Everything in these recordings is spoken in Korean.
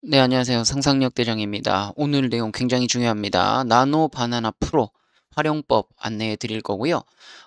네, 안녕하세요. 상상력 대장입니다. 오늘 내용 굉장히 중요합니다. 나노 바나나 프로 활용법 안내해 드릴 거고요.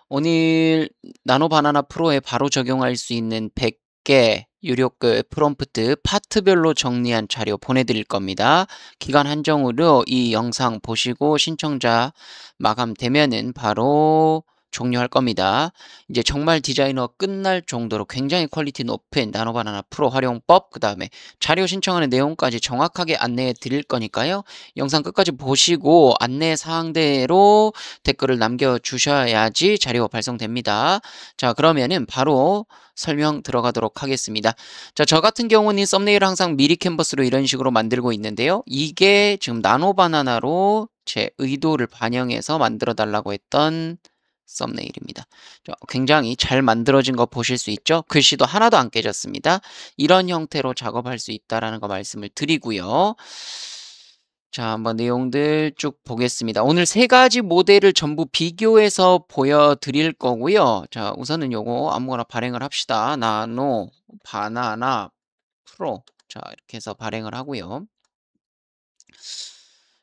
오늘 나노 바나나 프로에 바로 적용할 수 있는 100개 유료급 프롬프트 파트별로 정리한 자료 보내드릴 겁니다. 기간 한정으로 이 영상 보시고 신청자 마감되면은 바로 종료할 겁니다. 이제 정말 디자이너 끝날 정도로 굉장히 퀄리티 높은 나노 바나나 프로 활용법, 그 다음에 자료 신청하는 내용까지 정확하게 안내해 드릴 거니까요. 영상 끝까지 보시고 안내 사항대로 댓글을 남겨주셔야지 자료 발송됩니다. 자, 그러면은 바로 설명 들어가도록 하겠습니다. 자, 저 같은 경우는 썸네일을 항상 미리 캔버스로 이런 식으로 만들고 있는데요. 이게 지금 나노 바나나로 제 의도를 반영해서 만들어 달라고 했던 썸네일입니다. 굉장히 잘 만들어진 거 보실 수 있죠? 글씨도 하나도 안 깨졌습니다. 이런 형태로 작업할 수 있다라는 거 말씀을 드리고요. 자, 한번 내용들 쭉 보겠습니다. 오늘 세 가지 모델을 전부 비교해서 보여드릴 거고요. 자, 우선은 요거 아무거나 발행을 합시다. 나노 바나나 프로. 자, 이렇게 해서 발행을 하고요.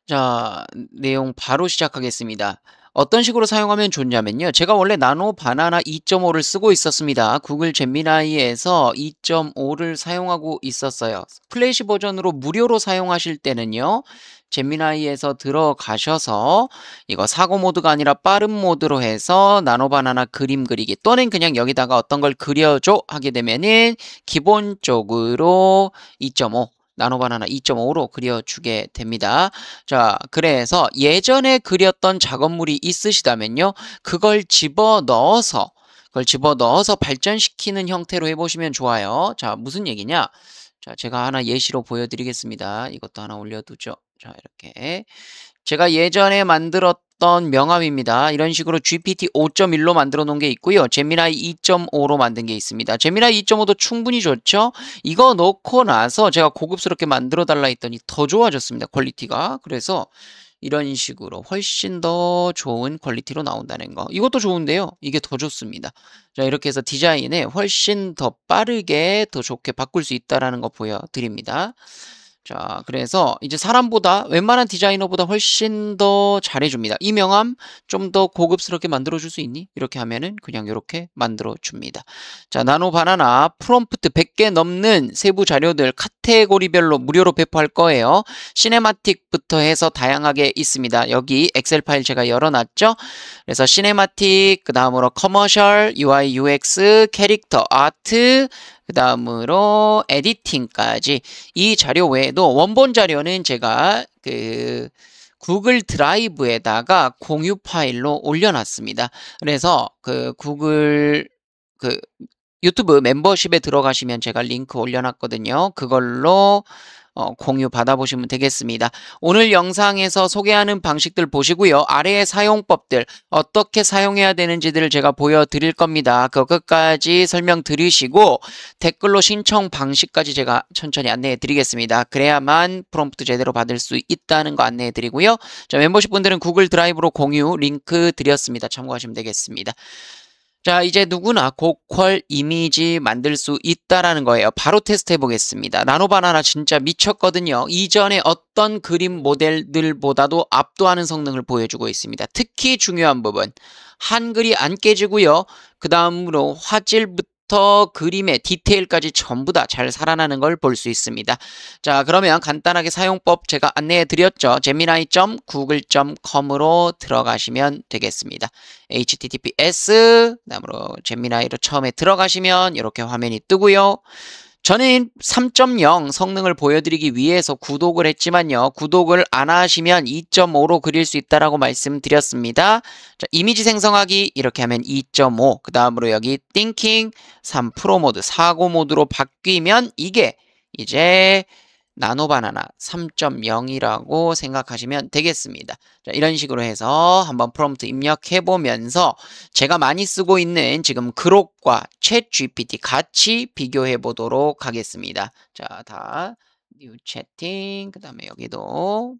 자, 내용 바로 시작하겠습니다. 어떤 식으로 사용하면 좋냐면요. 제가 원래 나노 바나나 2.5를 쓰고 있었습니다. 구글 제미나이에서 2.5를 사용하고 있었어요. 플래시 버전으로 무료로 사용하실 때는요. 제미나이에서 들어가셔서 이거 사고 모드가 아니라 빠른 모드로 해서 나노 바나나 그림 그리기 또는 그냥 여기다가 어떤 걸 그려줘 하게 되면은 기본적으로 2.5 나노 바나나 2.5로 그려주게 됩니다. 자, 그래서 예전에 그렸던 작업물이 있으시다면요. 그걸 집어넣어서 발전시키는 형태로 해보시면 좋아요. 자, 무슨 얘기냐? 자, 제가 하나 예시로 보여드리겠습니다. 이것도 하나 올려두죠. 자, 이렇게. 제가 예전에 만들었던 명함입니다. 이런 식으로 GPT 5.1로 만들어 놓은 게 있고요. 제미나이 2.5로 만든 게 있습니다. 제미나이 2.5도 충분히 좋죠. 이거 놓고 나서 제가 고급스럽게 만들어 달라 했더니 더 좋아졌습니다. 퀄리티가. 그래서 이런 식으로 훨씬 더 좋은 퀄리티로 나온다는 거. 이것도 좋은데요. 이게 더 좋습니다. 자, 이렇게 해서 디자인에 훨씬 더 빠르게 더 좋게 바꿀 수 있다는 거 보여드립니다. 자, 그래서 이제 사람보다 웬만한 디자이너보다 훨씬 더 잘해줍니다. 이 명함 좀 더 고급스럽게 만들어줄 수 있니? 이렇게 하면은 그냥 이렇게 만들어줍니다. 자, 나노 바나나 프롬프트 100개 넘는 세부 자료들 카테고리별로 무료로 배포할 거예요. 시네마틱부터 해서 다양하게 있습니다. 여기 엑셀 파일 제가 열어놨죠? 그래서 시네마틱, 그 다음으로 커머셜, UI, UX, 캐릭터, 아트, 그 다음으로 에디팅까지 이 자료 외에도 원본 자료는 제가 구글 드라이브에다가 공유 파일로 올려놨습니다. 그래서 그 유튜브 멤버십에 들어가시면 제가 링크 올려놨거든요. 그걸로 공유 받아보시면 되겠습니다. 오늘 영상에서 소개하는 방식들 보시고요. 아래의 사용법들 어떻게 사용해야 되는지들을 제가 보여드릴 겁니다. 그 끝까지 설명 들으시고 댓글로 신청 방식까지 제가 천천히 안내해 드리겠습니다. 그래야만 프롬프트 제대로 받을 수 있다는 거 안내해 드리고요. 자, 멤버십 분들은 구글 드라이브로 공유 링크 드렸습니다. 참고하시면 되겠습니다. 자, 이제 누구나 고퀄 이미지 만들 수 있다라는 거예요. 바로 테스트 해보겠습니다. 나노바나나 진짜 미쳤거든요. 이전에 어떤 그림 모델들보다도 압도하는 성능을 보여주고 있습니다. 특히 중요한 부분, 한글이 안 깨지고요. 그 다음으로 화질부터 그림의 디테일까지 전부 다 잘 살아나는 걸 볼 수 있습니다. 자, 그러면 간단하게 사용법 제가 안내해 드렸죠. gemini.google.com으로 들어가시면 되겠습니다. https 그다음으로 제미나이로 처음에 들어가시면 이렇게 화면이 뜨고요. 저는 3.0 성능을 보여드리기 위해서 구독을 했지만요. 구독을 안 하시면 2.5로 그릴 수 있다라고 말씀드렸습니다. 자, 이미지 생성하기 이렇게 하면 2.5, 그 다음으로 여기 Thinking 3 프로 모드, 사고 모드로 바뀌면 이게 이제 나노바나나 3.0이라고 생각하시면 되겠습니다. 자, 이런 식으로 해서 한번 프롬프트 입력해 보면서 제가 많이 쓰고 있는 지금 그록과 챗 GPT 같이 비교해 보도록 하겠습니다. 자, 다 뉴 채팅, 그 다음에 여기도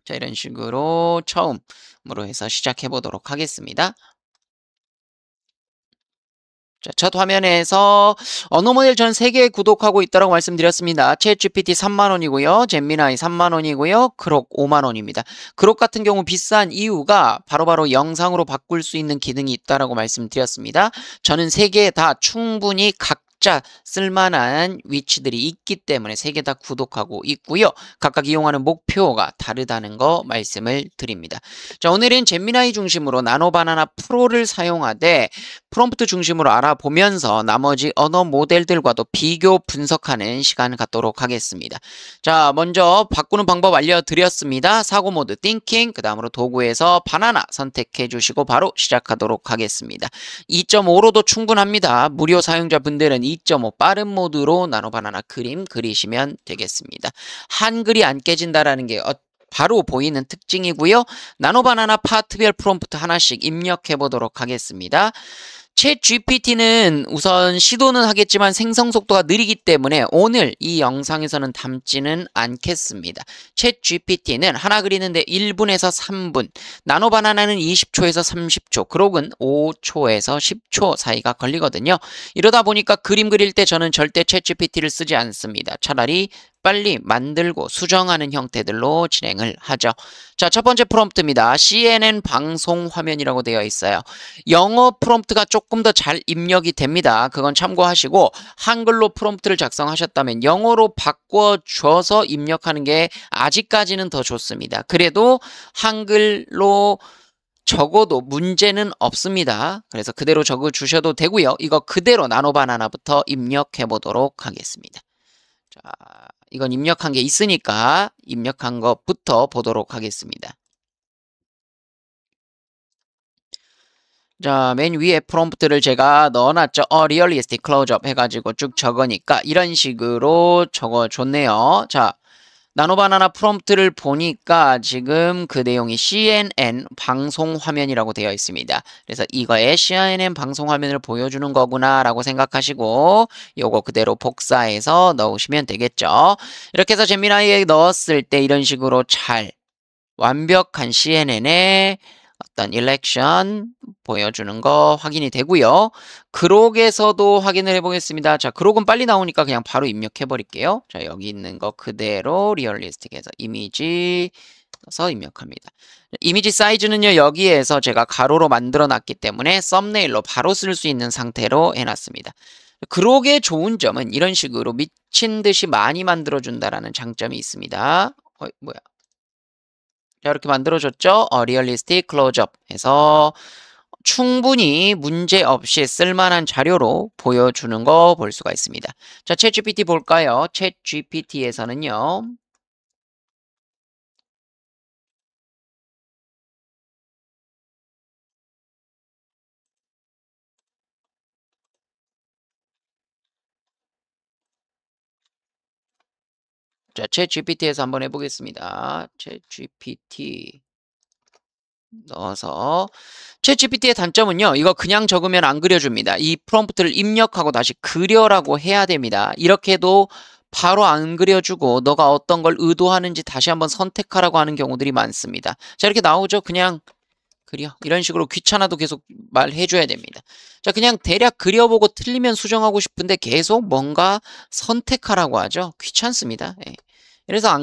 자, 이런 식으로 처음으로 해서 시작해 보도록 하겠습니다. 자, 첫 화면에서 언어 모델 전 3개 구독하고 있다고 말씀드렸습니다. 챗GPT 3만 원이고요. 잼미나이 3만 원이고요. 그록 5만 원입니다. 그록 같은 경우 비싼 이유가 바로바로 영상으로 바꿀 수 있는 기능이 있다고 말씀드렸습니다. 저는 3개 다 충분히 각자 쓸만한 위치들이 있기 때문에 3개 다 구독하고 있고요. 각각 이용하는 목표가 다르다는 거 말씀을 드립니다. 자, 오늘은 잼미나이 중심으로 나노바나나 프로를 사용하되 프롬프트 중심으로 알아보면서 나머지 언어 모델들과도 비교 분석하는 시간을 갖도록 하겠습니다. 자, 먼저 바꾸는 방법 알려드렸습니다. 사고 모드 띵킹, 그 다음으로 도구에서 바나나 선택해 주시고 바로 시작하도록 하겠습니다. 2.5로도 충분합니다. 무료 사용자분들은 2.5 빠른 모드로 나노바나나 그림 그리시면 되겠습니다. 한글이 안 깨진다라는 게 바로 보이는 특징이고요. 나노바나나 파트별 프롬프트 하나씩 입력해 보도록 하겠습니다. 챗 GPT는 우선 시도는 하겠지만 생성 속도가 느리기 때문에 오늘 이 영상에서는 담지는 않겠습니다. 챗 GPT는 하나 그리는데 1분에서 3분, 나노바나나는 20초에서 30초, 그록은 5초에서 10초 사이가 걸리거든요. 이러다 보니까 그림 그릴 때 저는 절대 챗 GPT를 쓰지 않습니다. 차라리 빨리 만들고 수정하는 형태들로 진행을 하죠. 자, 첫 번째 프롬프트입니다. CNN 방송 화면이라고 되어 있어요. 영어 프롬프트가 조금 더 잘 입력이 됩니다. 그건 참고하시고 한글로 프롬프트를 작성하셨다면 영어로 바꿔줘서 입력하는 게 아직까지는 더 좋습니다. 그래도 한글로 적어도 문제는 없습니다. 그래서 그대로 적어주셔도 되고요. 이거 그대로 나노바나나부터 입력해 보도록 하겠습니다. 자, 이건 입력한 게 있으니까 입력한 것부터 보도록 하겠습니다. 자, 맨 위에 프롬프트를 제가 넣어놨죠. realistic close-up 해가지고 쭉 적으니까 이런 식으로 적어줬네요. 자, 나노바나나 프롬프트를 보니까 지금 그 내용이 CNN 방송 화면이라고 되어 있습니다. 그래서 이거에 CNN 방송 화면을 보여주는 거구나 라고 생각하시고 요거 그대로 복사해서 넣으시면 되겠죠. 이렇게 해서 잼미나이에 넣었을 때 이런 식으로 잘 완벽한 CNN의 어떤 일렉션 보여주는 거 확인이 되고요. 그록에서도 확인을 해보겠습니다. 자, 그록은 빨리 나오니까 그냥 바로 입력해 버릴게요. 자, 여기 있는 거 그대로 리얼리스틱해서 이미지 넣어서 입력합니다. 이미지 사이즈는요, 여기에서 제가 가로로 만들어 놨기 때문에 썸네일로 바로 쓸 수 있는 상태로 해놨습니다. 그록의 좋은 점은 이런 식으로 미친 듯이 많이 만들어 준다라는 장점이 있습니다. 뭐야? 자, 이렇게 만들어줬죠? 리얼리스틱 클로즈업 해서 충분히 문제 없이 쓸만한 자료로 보여주는 거 볼 수가 있습니다. 자, 챗GPT 볼까요? 챗GPT에서는요. 자, 챗GPT에서 한번 해보겠습니다. 챗GPT 넣어서 챗GPT의 단점은요. 이거 그냥 적으면 안 그려줍니다. 이 프롬프트를 입력하고 다시 그려라고 해야 됩니다. 이렇게 해도 바로 안 그려주고 너가 어떤 걸 의도하는지 다시 한번 선택하라고 하는 경우들이 많습니다. 자, 이렇게 나오죠. 그냥 그려. 이런 식으로 귀찮아도 계속 말해줘야 됩니다. 자, 그냥 대략 그려보고 틀리면 수정하고 싶은데 계속 뭔가 선택하라고 하죠. 귀찮습니다. 예. 그래서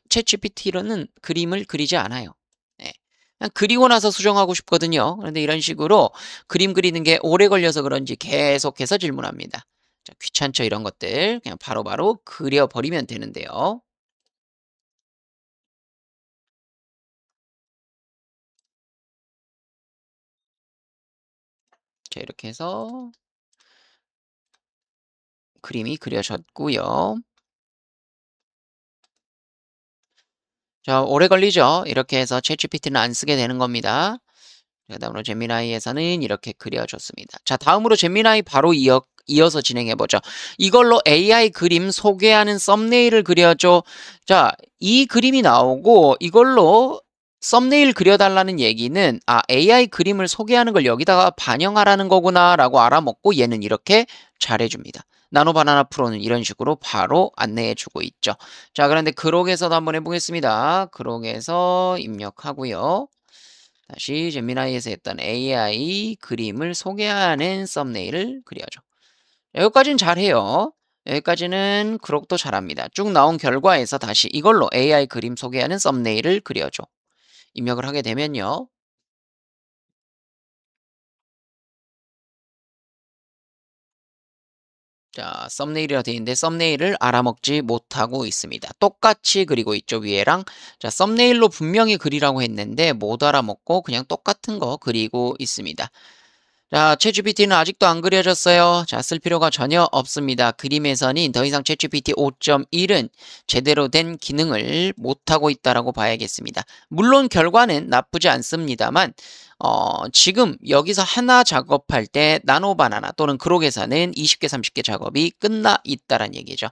챗GPT로는 그림을 그리지 않아요. 예. 그냥 그리고 나서 수정하고 싶거든요. 그런데 이런 식으로 그림 그리는 게 오래 걸려서 그런지 계속해서 질문합니다. 자, 귀찮죠, 이런 것들. 그냥 바로바로 그려버리면 되는데요. 자, 이렇게 해서 그림이 그려졌고요. 자, 오래 걸리죠? 이렇게 해서 챗GPT는 안 쓰게 되는 겁니다. 그 다음으로 제미나이에서는 이렇게 그려줬습니다. 자, 다음으로 제미나이 바로 이어서 진행해보죠. 이걸로 AI 그림 소개하는 썸네일을 그려줘. 자, 이 그림이 나오고 이걸로 썸네일 그려달라는 얘기는 AI 그림을 소개하는 걸 여기다가 반영하라는 거구나 라고 알아먹고 얘는 이렇게 잘해줍니다. 나노바나나 프로는 이런 식으로 바로 안내해주고 있죠. 자, 그런데 그록에서도 한번 해보겠습니다. 그록에서 입력하고요. 다시 제미나이에서 했던 AI 그림을 소개하는 썸네일을 그려줘. 여기까지는 잘해요. 여기까지는 그럭도 잘합니다. 쭉 나온 결과에서 다시 이걸로 AI 그림 소개하는 썸네일을 그려줘. 입력을 하게 되면요. 자, 썸네일이라 되어 있는데 썸네일을 알아먹지 못하고 있습니다. 똑같이 그리고 있죠, 위에랑. 자, 썸네일로 분명히 그리라고 했는데 못 알아먹고 그냥 똑같은 거 그리고 있습니다. 자, 챗GPT는 아직도 안 그려졌어요. 자, 쓸 필요가 전혀 없습니다. 그림에서는 더 이상 챗GPT 5.1은 제대로 된 기능을 못하고 있다라고 봐야겠습니다. 물론 결과는 나쁘지 않습니다만 지금 여기서 하나 작업할 때 나노바나나 또는 그록에서는 20개, 30개 작업이 끝나 있다란 얘기죠.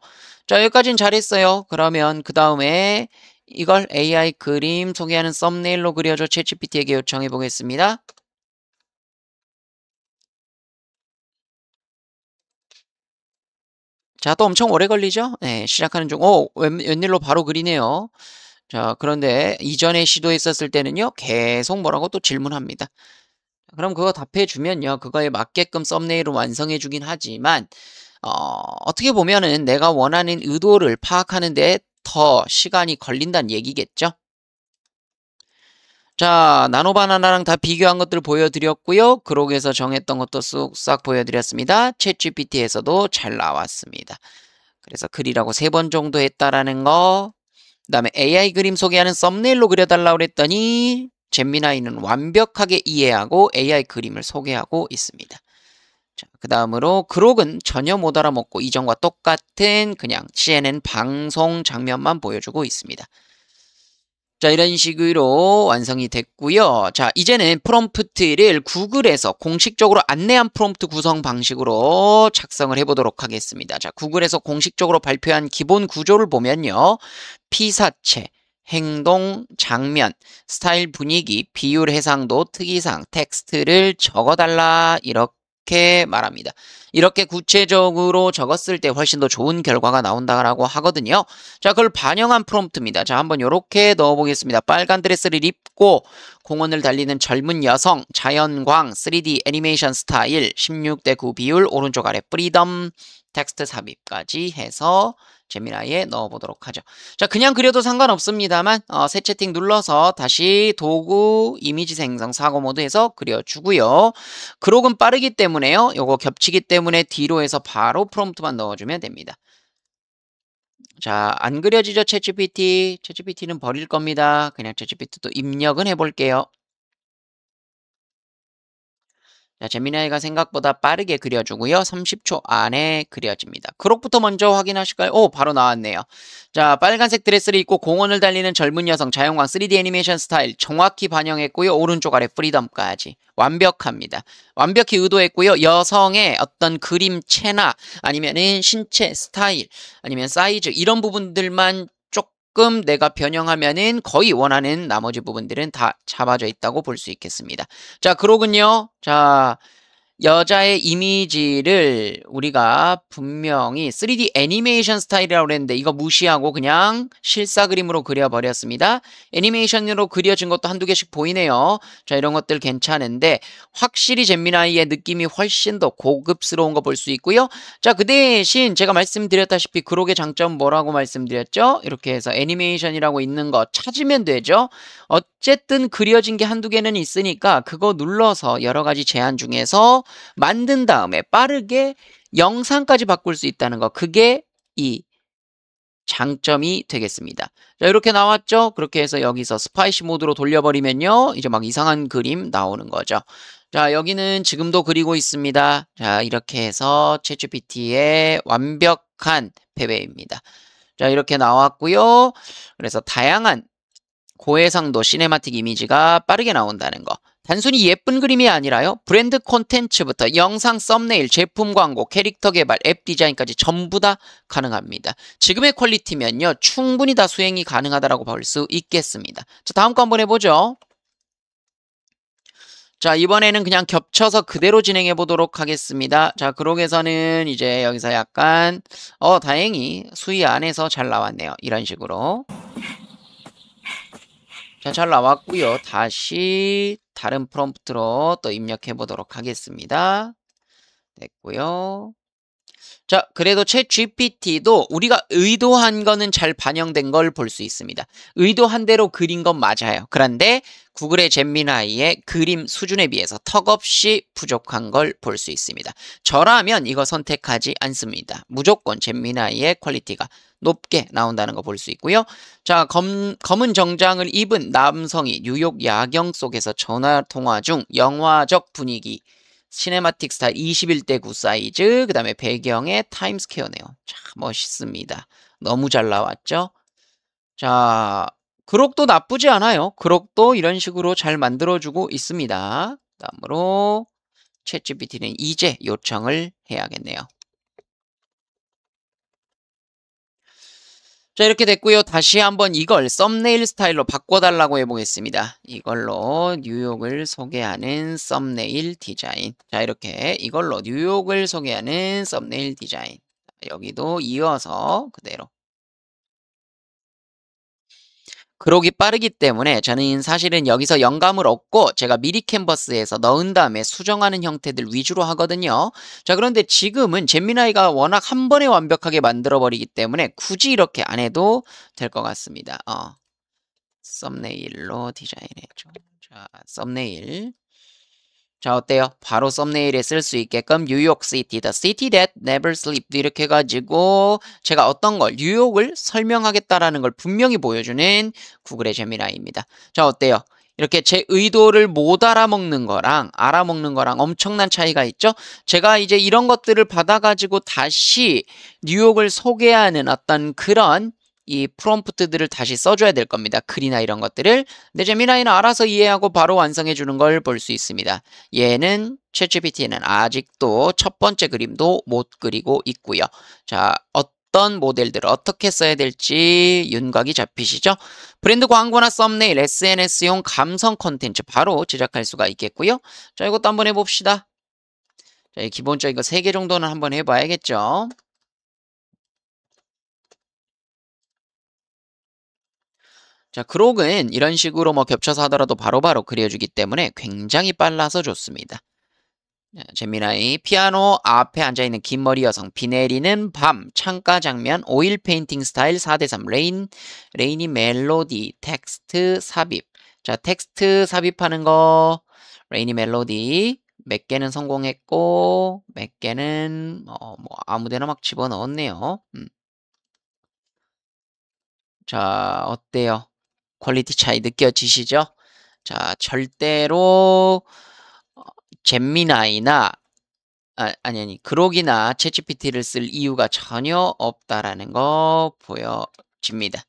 자, 여기까지는 잘했어요. 그러면 그 다음에 이걸 AI 그림 소개하는 썸네일로 그려줘 챗GPT에게 요청해 보겠습니다. 자, 또 엄청 오래 걸리죠? 네, 시작하는 중. 웬일로 바로 그리네요. 자, 그런데 이전에 시도했었을 때는요, 계속 뭐라고 또 질문합니다. 그럼 그거 답해주면요, 그거에 맞게끔 썸네일을 완성해주긴 하지만, 어떻게 보면은 내가 원하는 의도를 파악하는데 더 시간이 걸린다는 얘기겠죠? 자, 나노바나나랑 다 비교한 것들 보여드렸고요. 그록에서 정했던 것도 쑥싹 보여드렸습니다. 챗GPT에서도 잘 나왔습니다. 그래서 글이라고 3번 정도 했다라는 거. 그 다음에 AI 그림 소개하는 썸네일로 그려달라고 그랬더니 잼미나이는 완벽하게 이해하고 AI 그림을 소개하고 있습니다. 자, 그 다음으로 그록은 전혀 못 알아먹고 이전과 똑같은 그냥 CNN 방송 장면만 보여주고 있습니다. 자, 이런 식으로 완성이 됐고요. 자, 이제는 프롬프트를 구글에서 공식적으로 안내한 프롬프트 구성 방식으로 작성을 해보도록 하겠습니다. 자, 구글에서 공식적으로 발표한 기본 구조를 보면요. 피사체, 행동, 장면, 스타일 분위기, 비율 해상도, 특이사항, 텍스트를 적어달라 이렇게 말합니다. 이렇게 구체적으로 적었을 때 훨씬 더 좋은 결과가 나온다라고 하거든요. 자, 그걸 반영한 프롬프트입니다. 자, 한번 이렇게 넣어보겠습니다. 빨간 드레스를 입고 공원을 달리는 젊은 여성, 자연광, 3D 애니메이션 스타일, 16대 9 비율, 오른쪽 아래 프리덤, 텍스트 삽입까지 해서 제미나이에 넣어보도록 하죠. 자, 그냥 그려도 상관없습니다만 새 채팅 눌러서 다시 도구 이미지 생성 사고 모드에서 그려주고요. 그록은 빠르기 때문에요. 요거 겹치기 때문에 뒤로 해서 바로 프롬프트만 넣어주면 됩니다. 자, 안 그려지죠, 챗GPT? 챗GPT는 버릴 겁니다. 그냥 챗GPT도 입력은 해볼게요. 자, 제미나이가 생각보다 빠르게 그려주고요. 30초 안에 그려집니다. 그록부터 먼저 확인하실까요? 오, 바로 나왔네요. 자, 빨간색 드레스를 입고 공원을 달리는 젊은 여성 자연광 3D 애니메이션 스타일 정확히 반영했고요. 오른쪽 아래 프리덤까지 완벽합니다. 완벽히 의도했고요. 여성의 어떤 그림체나 아니면은 신체 스타일 아니면 사이즈 이런 부분들만 조금 내가 변형하면은 거의 원하는 나머지 부분들은 다 잡아져 있다고 볼 수 있겠습니다. 자, 그러군요. 자, 여자의 이미지를 우리가 분명히 3D 애니메이션 스타일이라고 그랬는데 이거 무시하고 그냥 실사 그림으로 그려버렸습니다. 애니메이션으로 그려진 것도 한두 개씩 보이네요. 자, 이런 것들 괜찮은데 확실히 잼미나이의 느낌이 훨씬 더 고급스러운 거 볼 수 있고요. 자, 그 대신 제가 말씀드렸다시피 그록의 장점 뭐라고 말씀드렸죠? 이렇게 해서 애니메이션이라고 있는 거 찾으면 되죠. 어쨌든 그려진 게 한두 개는 있으니까 그거 눌러서 여러 가지 제한 중에서 만든 다음에 빠르게 영상까지 바꿀 수 있다는 거. 그게 이 장점이 되겠습니다. 자, 이렇게 나왔죠? 그렇게 해서 여기서 스파이시 모드로 돌려버리면요. 이제 막 이상한 그림 나오는 거죠. 자, 여기는 지금도 그리고 있습니다. 자, 이렇게 해서 챗GPT의 완벽한 패배입니다. 자, 이렇게 나왔고요. 그래서 다양한 고해상도 시네마틱 이미지가 빠르게 나온다는 거. 단순히 예쁜 그림이 아니라요. 브랜드 콘텐츠부터 영상 썸네일, 제품 광고, 캐릭터 개발, 앱 디자인까지 전부 다 가능합니다. 지금의 퀄리티면요. 충분히 다 수행이 가능하다고 볼 수 있겠습니다. 자, 다음 거 한번 해보죠. 자, 이번에는 그냥 겹쳐서 그대로 진행해 보도록 하겠습니다. 자, 그록에서는 이제 여기서 약간 다행히 수위 안에서 잘 나왔네요. 이런 식으로. 자, 잘 나왔고요. 다시 다른 프롬프트로 또 입력해 보도록 하겠습니다. 됐고요. 자, 그래도 챗 GPT도 우리가 의도한 거는 잘 반영된 걸 볼 수 있습니다. 의도한 대로 그린 건 맞아요. 그런데 구글의 잼미나이의 그림 수준에 비해서 턱없이 부족한 걸 볼 수 있습니다. 저라면 이거 선택하지 않습니다. 무조건 잼미나이의 퀄리티가 높게 나온다는 거 볼 수 있고요. 자, 검은 정장을 입은 남성이 뉴욕 야경 속에서 전화통화 중 영화적 분위기 시네마틱 스타일 21대 9 사이즈, 그 다음에 배경에 타임스퀘어네요. 참 멋있습니다. 너무 잘 나왔죠? 자, 그록도 나쁘지 않아요. 그록도 이런 식으로 잘 만들어주고 있습니다. 다음으로 챗GPT는 이제 요청을 해야겠네요. 자, 이렇게 됐고요. 다시 한번 이걸 썸네일 스타일로 바꿔달라고 해보겠습니다. 이걸로 뉴욕을 소개하는 썸네일 디자인. 자, 이렇게 이걸로 뉴욕을 소개하는 썸네일 디자인. 여기도 이어서 그대로. 그러기 빠르기 때문에 저는 사실은 여기서 영감을 얻고 제가 미리 캔버스에서 넣은 다음에 수정하는 형태들 위주로 하거든요. 자, 그런데 지금은 잼미나이가 워낙 한 번에 완벽하게 만들어버리기 때문에 굳이 이렇게 안 해도 될 것 같습니다. 썸네일로 디자인해줘. 자, 썸네일. 자, 어때요? 바로 썸네일에 쓸 수 있게끔 뉴욕 시티, the city that never sleeps 이렇게 해가지고 제가 어떤 걸, 뉴욕을 설명하겠다라는 걸 분명히 보여주는 구글의 제미나이입니다. 자, 어때요? 이렇게 제 의도를 못 알아먹는 거랑 알아먹는 거랑 엄청난 차이가 있죠? 제가 이제 이런 것들을 받아가지고 다시 뉴욕을 소개하는 어떤 그런 이 프롬프트들을 다시 써줘야 될 겁니다. 글이나 이런 것들을. 근데 제미나이는 알아서 이해하고 바로 완성해 주는 걸 볼 수 있습니다. 얘는 챗GPT는 아직도 첫 번째 그림도 못 그리고 있고요. 자, 어떤 모델들을 어떻게 써야 될지 윤곽이 잡히시죠? 브랜드 광고나 썸네일, SNS용 감성 콘텐츠 바로 제작할 수가 있겠고요. 자, 이것도 한번 해봅시다. 자, 기본적인 거 3개 정도는 한번 해봐야겠죠. 자, 그록은 이런 식으로 뭐 겹쳐서 하더라도 바로바로 그려주기 때문에 굉장히 빨라서 좋습니다. 자, 제미나이 피아노 앞에 앉아있는 긴 머리 여성, 비 내리는 밤, 창가 장면, 오일 페인팅 스타일 4대3, 레이니 멜로디, 텍스트 삽입. 자, 텍스트 삽입하는 거, 레이니 멜로디 몇 개는 성공했고 몇 개는 뭐 아무데나 막 집어넣었네요. 자, 어때요? 퀄리티 차이 느껴지시죠? 자, 절대로 잼미나이나 아니 그록이나 챗GPT를 쓸 이유가 전혀 없다라는 거 보여집니다.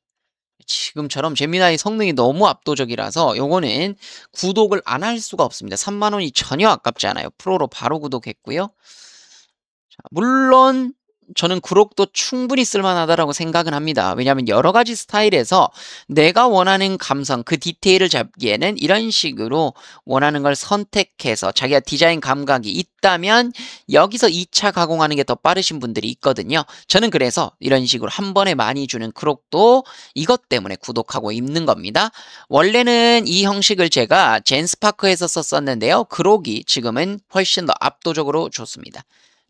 지금처럼 잼미나이 성능이 너무 압도적이라서 요거는 구독을 안 할 수가 없습니다. 3만 원이 전혀 아깝지 않아요. 프로로 바로 구독했고요. 자, 물론 저는 그록도 충분히 쓸만하다라고 생각은 합니다. 왜냐하면 여러 가지 스타일에서 내가 원하는 감성, 그 디테일을 잡기에는 이런 식으로 원하는 걸 선택해서 자기가 디자인 감각이 있다면 여기서 2차 가공하는 게 더 빠르신 분들이 있거든요. 저는 그래서 이런 식으로 한 번에 많이 주는 그록도 이것 때문에 구독하고 있는 겁니다. 원래는 이 형식을 제가 젠스파크에서 썼었는데요. 그록이 지금은 훨씬 더 압도적으로 좋습니다.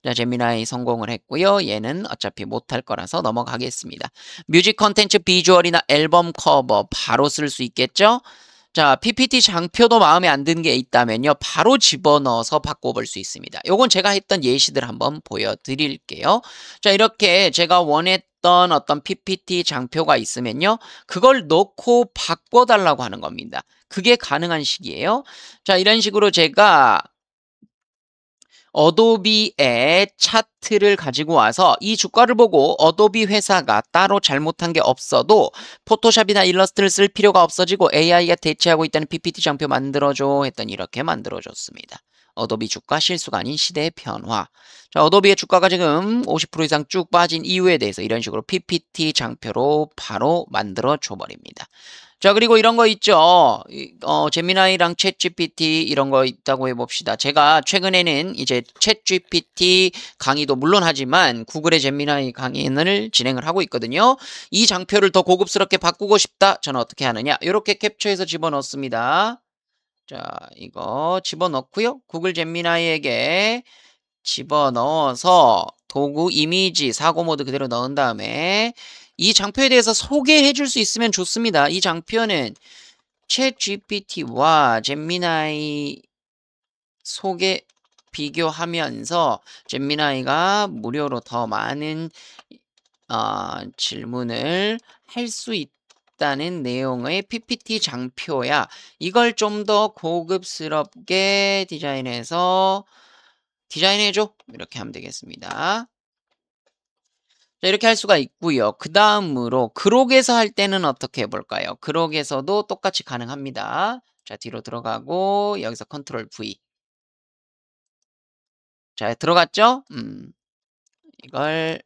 자, 제미나이 성공을 했고요. 얘는 어차피 못할 거라서 넘어가겠습니다. 뮤직 컨텐츠 비주얼이나 앨범 커버 바로 쓸 수 있겠죠? 자, PPT 장표도 마음에 안 드는 게 있다면요. 바로 집어넣어서 바꿔볼 수 있습니다. 요건 제가 했던 예시들 한번 보여드릴게요. 자, 이렇게 제가 원했던 어떤 PPT 장표가 있으면요. 그걸 넣고 바꿔달라고 하는 겁니다. 그게 가능한 식이에요. 자, 이런 식으로 제가 어도비의 차트를 가지고 와서 이 주가를 보고 어도비 회사가 따로 잘못한 게 없어도 포토샵이나 일러스트를 쓸 필요가 없어지고 AI가 대체하고 있다는 PPT 장표 만들어줘 했더니 이렇게 만들어줬습니다. 어도비 주가 실수가 아닌 시대의 변화. 자, 어도비의 주가가 지금 50% 이상 쭉 빠진 이유에 대해서 이런 식으로 PPT 장표로 바로 만들어 줘 버립니다. 자, 그리고 이런 거 있죠. 제미나이랑 챗 GPT 이런 거 있다고 해봅시다. 제가 최근에는 이제 챗 GPT 강의도 물론 하지만 구글의 제미나이 강의를 진행을 하고 있거든요. 이 장표를 더 고급스럽게 바꾸고 싶다. 저는 어떻게 하느냐. 이렇게 캡처해서 집어넣습니다. 자, 이거 집어넣고요. 구글 제미나이에게 집어넣어서 도구 이미지 사고 모드 그대로 넣은 다음에 이 장표에 대해서 소개해 줄 수 있으면 좋습니다. 이 장표는 챗 GPT와 잼미나이 소개 비교하면서 잼미나이가 무료로 더 많은 질문을 할 수 있다는 내용의 PPT 장표야. 이걸 좀 더 고급스럽게 디자인해줘. 이렇게 하면 되겠습니다. 자, 이렇게 할 수가 있고요. 그 다음으로 그록에서 할 때는 어떻게 해볼까요? 그록에서도 똑같이 가능합니다. 자, 뒤로 들어가고 여기서 컨트롤 V. 자, 들어갔죠? 이걸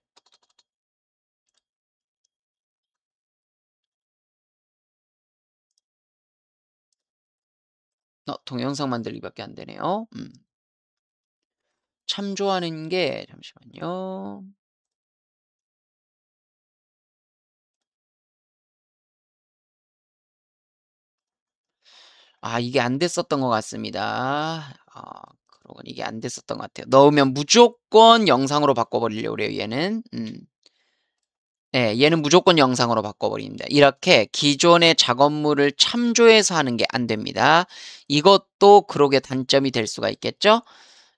동영상 만들기밖에 안 되네요. 참조하는 게 잠시만요. 이게 안 됐었던 것 같습니다. 그러고 이게 안 됐었던 것 같아요. 넣으면 무조건 영상으로 바꿔버리려고 그래요, 얘는. 네, 얘는 무조건 영상으로 바꿔버립니다. 이렇게 기존의 작업물을 참조해서 하는 게 안 됩니다. 이것도 그록의 단점이 될 수가 있겠죠?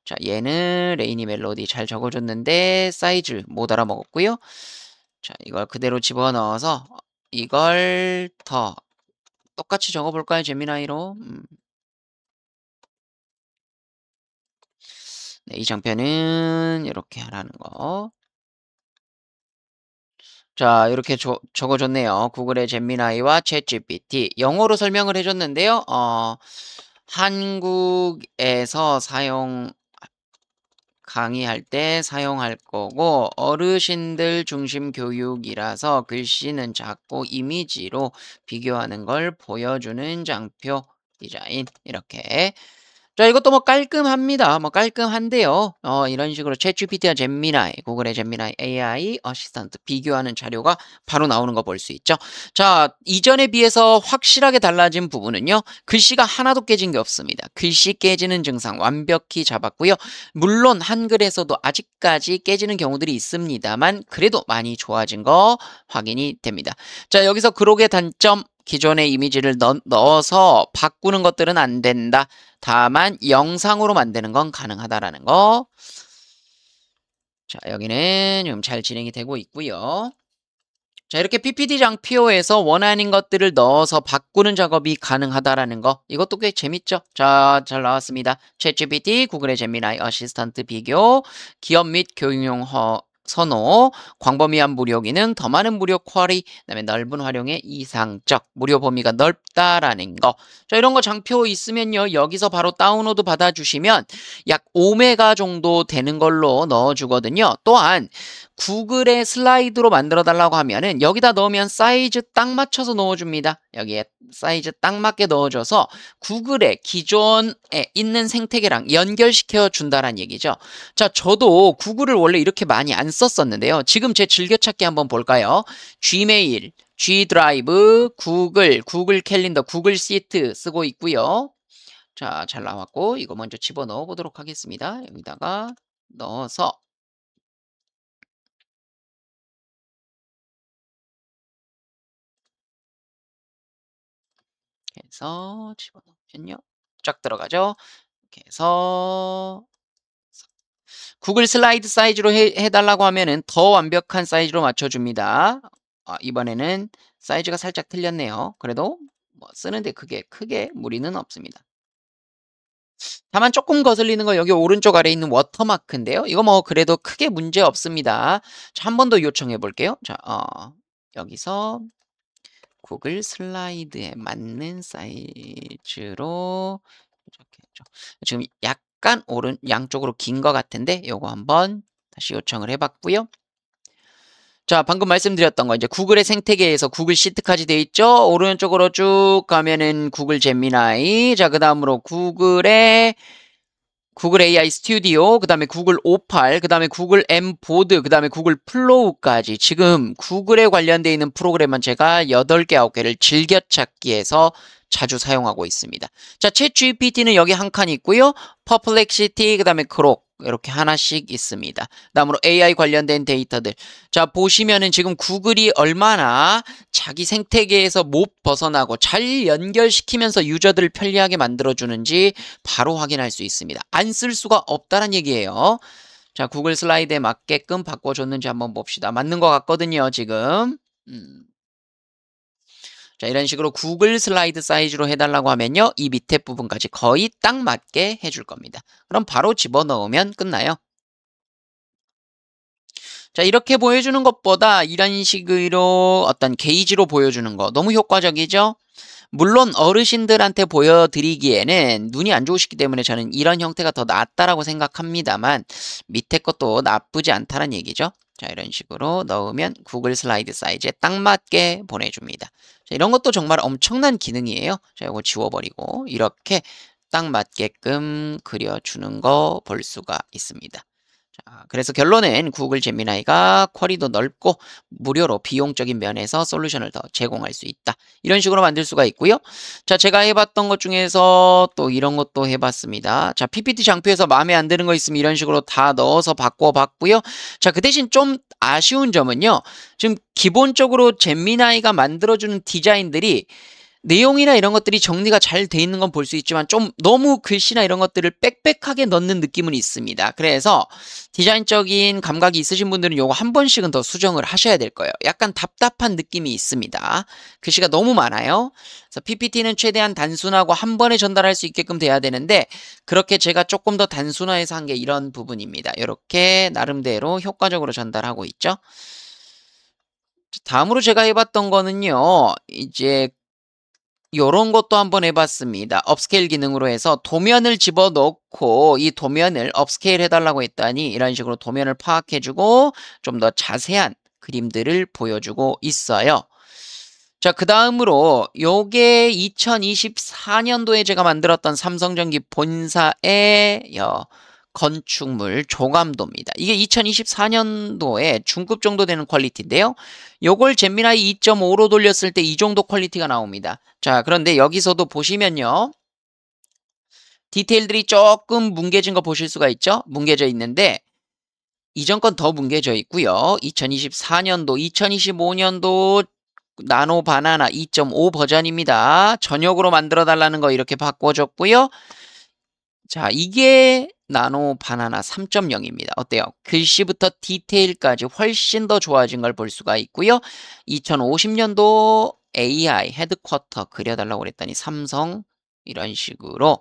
자, 얘는 레이니 멜로디 잘 적어줬는데 사이즈 못 알아먹었고요. 자, 이걸 그대로 집어넣어서 이걸 더 똑같이 적어볼까요? 제미나이로. 네, 이 장표는 이렇게 하라는 거. 자, 이렇게 적어줬네요. 구글의 잼미나이와 챗GPT. 영어로 설명을 해줬는데요. 한국에서 강의할 때 사용할 거고, 어르신들 중심 교육이라서 글씨는 작고 이미지로 비교하는 걸 보여주는 장표 디자인. 이렇게. 자, 이것도 뭐 깔끔합니다. 뭐 깔끔한데요. 이런 식으로 챗GPT와 잼미나이, 구글의 잼미나이 AI 어시스턴트 비교하는 자료가 바로 나오는 거 볼 수 있죠. 자, 이전에 비해서 확실하게 달라진 부분은요. 글씨가 하나도 깨진 게 없습니다. 글씨 깨지는 증상 완벽히 잡았고요. 물론 한글에서도 아직까지 깨지는 경우들이 있습니다만 그래도 많이 좋아진 거 확인이 됩니다. 자, 여기서 그록의 단점 기존의 이미지를 넣어서 바꾸는 것들은 안 된다. 다만 영상으로 만드는 건 가능하다라는 거. 자, 여기는 지금 잘 진행이 되고 있고요. 자, 이렇게 PPT 장표에서 원하는 것들을 넣어서 바꾸는 작업이 가능하다라는 거. 이것도 꽤 재밌죠? 자, 잘 나왔습니다. 챗GPT, 구글의 제미나이 어시스턴트 비교, 기업 및 교육용 선호, 광범위한 무료 기능, 더 많은 무료 쿼리, 그다음에 넓은 활용의 이상적, 무료 범위가 넓다라는 거. 자, 이런 거 장표 있으면요. 여기서 바로 다운로드 받아주시면 약 5메가 정도 되는 걸로 넣어주거든요. 또한 구글의 슬라이드로 만들어 달라고 하면은 여기다 넣으면 사이즈 딱 맞춰서 넣어줍니다. 여기에 사이즈 딱 맞게 넣어줘서 구글의 기존에 있는 생태계랑 연결시켜 준다는 얘기죠. 자, 저도 구글을 원래 이렇게 많이 안 썼었는데요. 지금 제 즐겨찾기 한번 볼까요? Gmail, G드라이브, 구글 캘린더, 구글 시트 쓰고 있고요. 자, 잘 나왔고 이거 먼저 집어넣어 보도록 하겠습니다. 여기다가 넣어서 해서 집어넣으면요. 쫙 들어가죠. 이렇게 해서 구글 슬라이드 사이즈로 해달라고 하면은 더 완벽한 사이즈로 맞춰줍니다. 이번에는 사이즈가 살짝 틀렸네요. 그래도 뭐 쓰는데 크게 무리는 없습니다. 다만 조금 거슬리는 건 여기 오른쪽 아래에 있는 워터마크인데요. 이거 뭐 그래도 크게 문제 없습니다. 자, 한 번 더 요청해 볼게요. 자, 여기서 구글 슬라이드에 맞는 사이즈로 이렇게 좀 지금 약간 양쪽으로 긴 것 같은데 요거 한번 다시 요청을 해봤고요. 자, 방금 말씀드렸던 거 이제 구글의 생태계에서 구글 시트까지 돼 있죠? 오른쪽으로 쭉 가면은 구글 제미나이, 자, 그다음으로 구글 AI 스튜디오, 그다음에 구글 O8, 그다음에 구글 M 보드, 그다음에 구글 플로우까지 지금 구글에 관련되어 있는 프로그램은 제가 8개, 9개를 즐겨찾기에서 자주 사용하고 있습니다. 자, 챗 GPT는 여기 한 칸 있고요. 퍼플렉시티, 그다음에 크록 이렇게 하나씩 있습니다. 그다음으로 AI 관련된 데이터들. 자, 보시면은 지금 구글이 얼마나 자기 생태계에서 못 벗어나고 잘 연결시키면서 유저들을 편리하게 만들어주는지 바로 확인할 수 있습니다. 안 쓸 수가 없다는 얘기예요. 자, 구글 슬라이드에 맞게끔 바꿔줬는지 한번 봅시다. 맞는 것 같거든요, 지금. 음. 자, 이런 식으로 구글 슬라이드 사이즈로 해달라고 하면요. 이 밑에 부분까지 거의 딱 맞게 해줄 겁니다. 그럼 바로 집어넣으면 끝나요. 자, 이렇게 보여주는 것보다 이런 식으로 어떤 게이지로 보여주는 거 너무 효과적이죠? 물론 어르신들한테 보여드리기에는 눈이 안 좋으시기 때문에 저는 이런 형태가 더 낫다라고 생각합니다만 밑에 것도 나쁘지 않다는 얘기죠. 자, 이런 식으로 넣으면 구글 슬라이드 사이즈에 딱 맞게 보내줍니다. 자, 이런 것도 정말 엄청난 기능이에요. 자, 이거 지워버리고 이렇게 딱 맞게끔 그려주는 거 볼 수가 있습니다. 자, 그래서 결론은 구글 제미나이가 쿼리도 넓고 무료로 비용적인 면에서 솔루션을 더 제공할 수 있다. 이런 식으로 만들 수가 있고요. 자, 제가 해봤던 것 중에서 또 이런 것도 해봤습니다. 자, PPT 장표에서 마음에 안 드는 거 있으면 이런 식으로 다 넣어서 바꿔봤고요. 자, 그 대신 좀 아쉬운 점은요. 지금 기본적으로 제미나이가 만들어주는 디자인들이 내용이나 이런 것들이 정리가 잘 돼 있는 건 볼 수 있지만 좀 너무 글씨나 이런 것들을 빽빽하게 넣는 느낌은 있습니다. 그래서 디자인적인 감각이 있으신 분들은 요거 한 번씩은 더 수정을 하셔야 될 거예요. 약간 답답한 느낌이 있습니다. 글씨가 너무 많아요. 그래서 PPT는 최대한 단순하고 한 번에 전달할 수 있게끔 돼야 되는데 그렇게 제가 조금 더 단순화해서 한 게 이런 부분입니다. 이렇게 나름대로 효과적으로 전달하고 있죠. 다음으로 제가 해봤던 거는요. 이제 요런 것도 한번 해봤습니다. 업스케일 기능으로 해서 도면을 집어넣고 이 도면을 업스케일 해달라고 했더니 이런 식으로 도면을 파악해주고 좀 더 자세한 그림들을 보여주고 있어요. 자, 그 다음으로 요게 2024년도에 제가 만들었던 삼성전기 본사의 건축물 조감도입니다. 이게 2024년도에 중급 정도 되는 퀄리티인데요. 요걸 잼미나이 2.5로 돌렸을 때 이 정도 퀄리티가 나옵니다. 자, 그런데 여기서도 보시면요. 디테일들이 조금 뭉개진 거 보실 수가 있죠? 뭉개져 있는데 이전 건 더 뭉개져 있고요. 2024년도, 2025년도 나노 바나나 2.5 버전입니다. 전역으로 만들어 달라는 거 이렇게 바꿔줬고요. 자, 이게 나노 바나나 3.0입니다. 어때요? 글씨부터 디테일까지 훨씬 더 좋아진 걸 볼 수가 있고요. 2050년도 AI 헤드쿼터 그려달라고 그랬더니 삼성 이런 식으로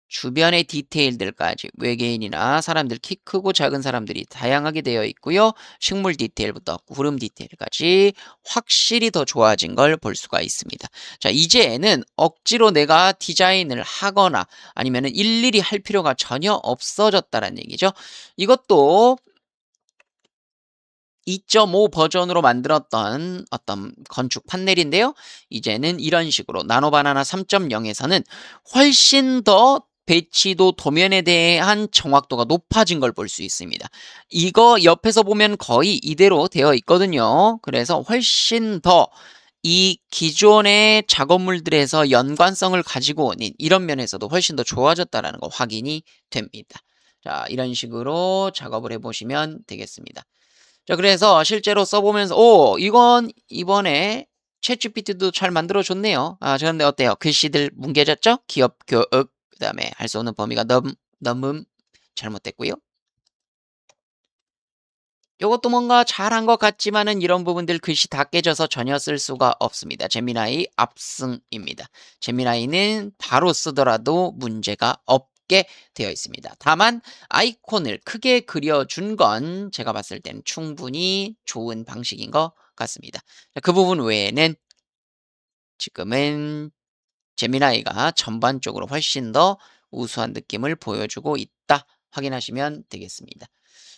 주변의 디테일들까지 외계인이나 사람들 키 크고 작은 사람들이 다양하게 되어 있고요. 식물 디테일부터 구름 디테일까지 확실히 더 좋아진 걸 볼 수가 있습니다. 자, 이제는 억지로 내가 디자인을 하거나 아니면 일일이 할 필요가 전혀 없어졌다는 얘기죠. 이것도 2.5 버전으로 만들었던 어떤 건축 판넬인데요. 이제는 이런 식으로 나노바나나 3.0에서는 훨씬 더 배치도 도면에 대한 정확도가 높아진 걸 볼 수 있습니다. 이거 옆에서 보면 거의 이대로 되어 있거든요. 그래서 훨씬 더 이 기존의 작업물들에서 연관성을 가지고 오는 이런 면에서도 훨씬 더 좋아졌다는 거 확인이 됩니다. 자, 이런 식으로 작업을 해보시면 되겠습니다. 자, 그래서 실제로 써보면서, 이건 이번에 챗GPT도 잘 만들어줬네요. 아, 그런데 어때요? 글씨들 뭉개졌죠? 기업, 교읍, 그 다음에 할 수 없는 범위가 너무 잘못됐고요. 요것도 뭔가 잘한 것 같지만은 이런 부분들 글씨 다 깨져서 전혀 쓸 수가 없습니다. 제미나이 압승입니다. 제미나이는 바로 쓰더라도 문제가 없게 되어 있습니다. 다만 아이콘을 크게 그려준 건 제가 봤을 때는 충분히 좋은 방식인 것 같습니다. 그 부분 외에는 지금은 제미나이가 전반적으로 훨씬 더 우수한 느낌을 보여주고 있다. 확인하시면 되겠습니다.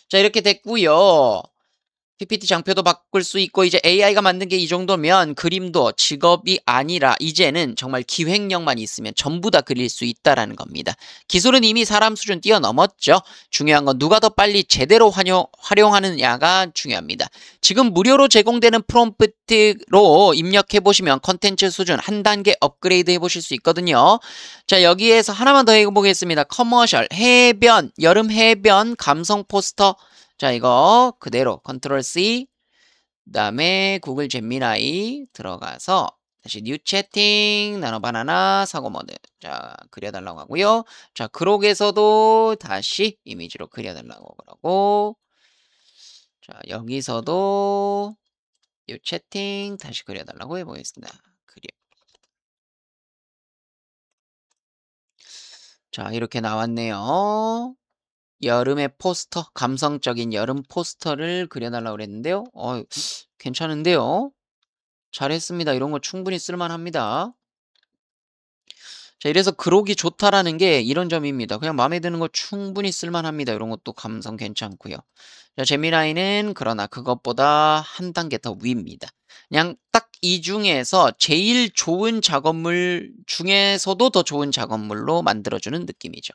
자, 이렇게 됐고요. PPT 장표도 바꿀 수 있고 이제 AI가 만든 게 이 정도면 그림도 직업이 아니라 이제는 정말 기획력만 있으면 전부 다 그릴 수 있다라는 겁니다. 기술은 이미 사람 수준 뛰어넘었죠. 중요한 건 누가 더 빨리 제대로 활용하느냐가 중요합니다. 지금 무료로 제공되는 프롬프트로 입력해 보시면 컨텐츠 수준 한 단계 업그레이드 해 보실 수 있거든요. 자, 여기에서 하나만 더 해보겠습니다. 커머셜, 해변, 여름 해변, 감성 포스터. 자, 이거 그대로 컨트롤 C, 그다음에 구글 제미나이 들어가서 다시 뉴 채팅, 나노 바나나, 사고 모드. 자, 그려달라고 하고요. 자, 그록에서도 다시 이미지로 그려달라고 그러고, 자, 여기서도 뉴 채팅 다시 그려달라고 해보겠습니다. 그려. 자, 이렇게 나왔네요. 여름의 포스터, 감성적인 여름 포스터를 그려달라고 그랬는데요. 괜찮은데요? 잘했습니다. 이런 거 충분히 쓸만합니다. 자, 이래서 그록이 좋다라는 게 이런 점입니다. 그냥 마음에 드는 거 충분히 쓸만합니다. 이런 것도 감성 괜찮고요. 자, 제미나이는 그러나 그것보다 한 단계 더 위입니다. 그냥 딱 이 중에서 제일 좋은 작업물 중에서도 더 좋은 작업물로 만들어주는 느낌이죠.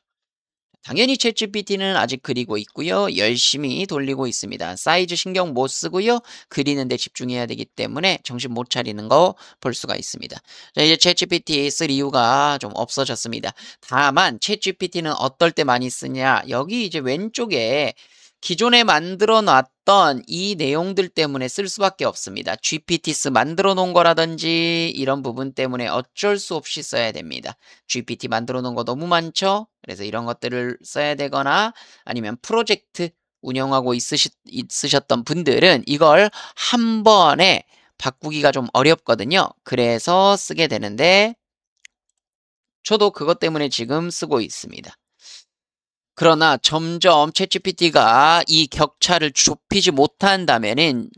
당연히 챗GPT는 아직 그리고 있고요. 열심히 돌리고 있습니다. 사이즈 신경 못 쓰고요. 그리는 데 집중해야 되기 때문에 정신 못 차리는 거 볼 수가 있습니다. 자, 이제 챗GPT 쓸 이유가 좀 없어졌습니다. 다만 챗GPT는 어떨 때 많이 쓰냐? 여기 이제 왼쪽에 기존에 만들어 놨던 이 내용들 때문에 쓸 수밖에 없습니다. GPTs 만들어 놓은 거라든지 이런 부분 때문에 어쩔 수 없이 써야 됩니다. GPT 만들어 놓은 거 너무 많죠? 그래서 이런 것들을 써야 되거나 아니면 프로젝트 운영하고 있으셨던 분들은 이걸 한 번에 바꾸기가 좀 어렵거든요. 그래서 쓰게 되는데 저도 그것 때문에 지금 쓰고 있습니다. 그러나 점점 챗GPT가 이 격차를 좁히지 못한다면은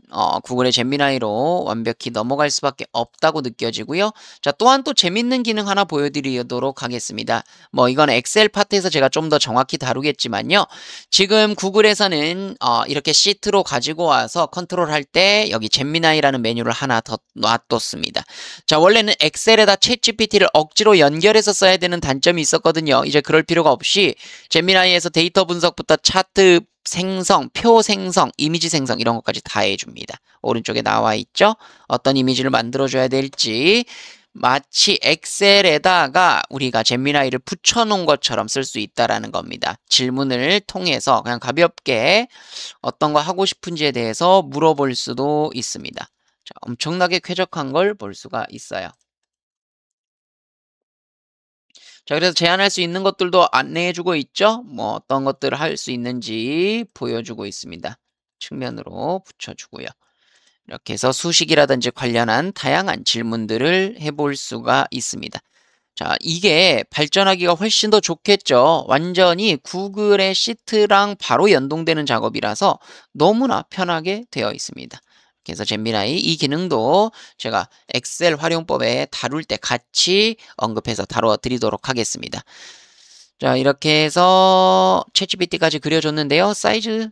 구글의 제미나이로 완벽히 넘어갈 수밖에 없다고 느껴지고요. 자, 또한 또 재밌는 기능 하나 보여드리도록 하겠습니다. 뭐 이건 엑셀 파트에서 제가 좀 더 정확히 다루겠지만요. 지금 구글에서는 이렇게 시트로 가지고 와서 컨트롤할 때 여기 제미나이라는 메뉴를 하나 더 놔뒀습니다. 자, 원래는 엑셀에다 챗GPT를 억지로 연결해서 써야 되는 단점이 있었거든요. 이제 그럴 필요가 없이 제미나이에서 데이터 분석부터 차트 생성, 표 생성, 이미지 생성 이런 것까지 다 해줍니다. 오른쪽에 나와 있죠? 어떤 이미지를 만들어줘야 될지 마치 엑셀에다가 우리가 제미나이를 붙여놓은 것처럼 쓸 수 있다라는 겁니다. 질문을 통해서 그냥 가볍게 어떤 거 하고 싶은지에 대해서 물어볼 수도 있습니다. 자, 엄청나게 쾌적한 걸 볼 수가 있어요. 자, 그래서 제안할 수 있는 것들도 안내해주고 있죠. 뭐 어떤 것들을 할 수 있는지 보여주고 있습니다. 측면으로 붙여주고요. 이렇게 해서 수식이라든지 관련한 다양한 질문들을 해볼 수가 있습니다. 자, 이게 발전하기가 훨씬 더 좋겠죠. 완전히 구글의 시트랑 바로 연동되는 작업이라서 너무나 편하게 되어 있습니다. 그래서 제미나이 이 기능도 제가 엑셀 활용법에 다룰 때 같이 언급해서 다뤄 드리도록 하겠습니다. 자, 이렇게 해서 챗GPT까지 그려줬는데요. 사이즈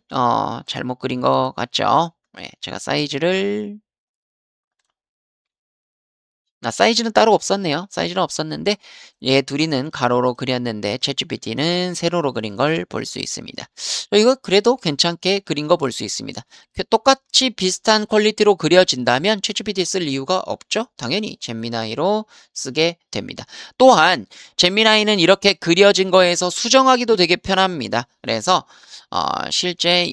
잘못 그린 것 같죠? 네, 제가 사이즈를 사이즈는 따로 없었네요. 사이즈는 없었는데 얘 둘이는 가로로 그렸는데 챗GPT는 세로로 그린 걸 볼 수 있습니다. 이거 그래도 괜찮게 그린 거 볼 수 있습니다. 똑같이 비슷한 퀄리티로 그려진다면 챗GPT 쓸 이유가 없죠. 당연히 제미나이로 쓰게 됩니다. 또한 제미나이는 이렇게 그려진 거에서 수정하기도 되게 편합니다. 그래서 실제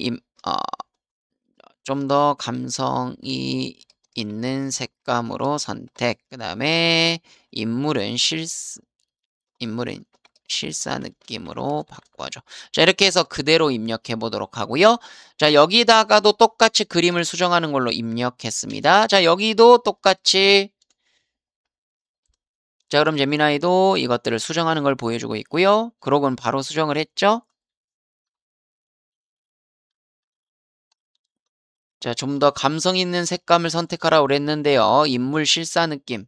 좀 더 감성이 있는 색감으로 선택. 그 다음에 인물은 실사 느낌으로 바꿔줘. 자, 이렇게 해서 그대로 입력해 보도록 하고요. 자, 여기다가도 똑같이 그림을 수정하는 걸로 입력했습니다. 자, 여기도 똑같이 자, 그럼 제미나이도 이것들을 수정하는 걸 보여주고 있고요. 그록은 바로 수정을 했죠. 자, 좀 더 감성 있는 색감을 선택하라고 그랬는데요. 인물 실사 느낌.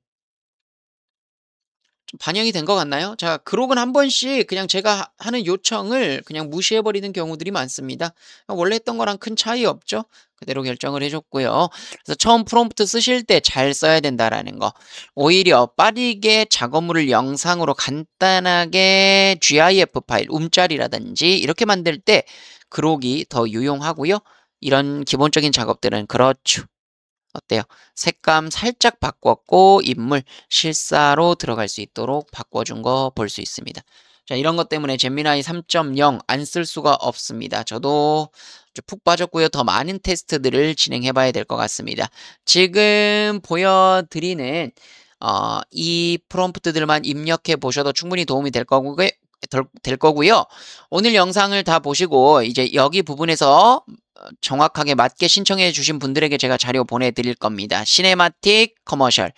좀 반영이 된 것 같나요? 자, 그록은 한 번씩 그냥 제가 하는 요청을 그냥 무시해버리는 경우들이 많습니다. 원래 했던 거랑 큰 차이 없죠? 그대로 결정을 해줬고요. 그래서 처음 프롬프트 쓰실 때 잘 써야 된다라는 거. 오히려 빠르게 작업물을 영상으로 간단하게 GIF 파일, 움짤이라든지 이렇게 만들 때 그록이 더 유용하고요. 이런 기본적인 작업들은 그렇죠. 어때요? 색감 살짝 바꿨고 인물 실사로 들어갈 수 있도록 바꿔준 거 볼 수 있습니다. 자, 이런 것 때문에 잼미나이 3.0 안 쓸 수가 없습니다. 저도 좀 푹 빠졌고요. 더 많은 테스트들을 진행해 봐야 될 것 같습니다. 지금 보여드리는 이 프롬프트들만 입력해 보셔도 충분히 도움이 될 거고요. 오늘 영상을 다 보시고 이제 여기 부분에서 정확하게 맞게 신청해 주신 분들에게 제가 자료 보내드릴 겁니다. 시네마틱, 커머셜,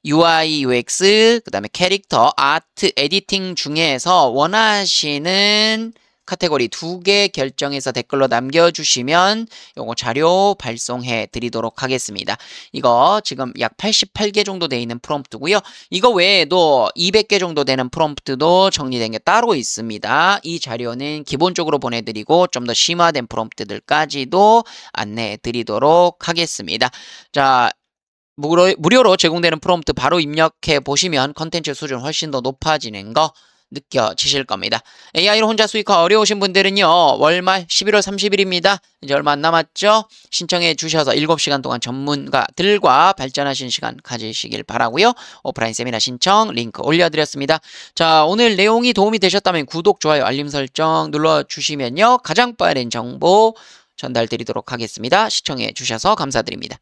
UI, UX, 그 다음에 캐릭터, 아트, 에디팅 중에서 원하시는 카테고리 2개 결정해서 댓글로 남겨주시면 요거 자료 발송해 드리도록 하겠습니다. 이거 지금 약 88개 정도 돼 있는 프롬프트고요. 이거 외에도 200개 정도 되는 프롬프트도 정리된 게 따로 있습니다. 이 자료는 기본적으로 보내드리고 좀 더 심화된 프롬프트들까지도 안내해 드리도록 하겠습니다. 자, 무료로 제공되는 프롬프트 바로 입력해 보시면 컨텐츠 수준 훨씬 더 높아지는 거 느껴지실 겁니다. AI로 혼자 수익화 어려우신 분들은요. 월말 11월 30일입니다. 이제 얼마 안 남았죠? 신청해 주셔서 7시간 동안 전문가들과 발전하시는 시간 가지시길 바라고요. 오프라인 세미나 신청 링크 올려드렸습니다. 자, 오늘 내용이 도움이 되셨다면 구독, 좋아요, 알림 설정 눌러주시면요. 가장 빠른 정보 전달드리도록 하겠습니다. 시청해 주셔서 감사드립니다.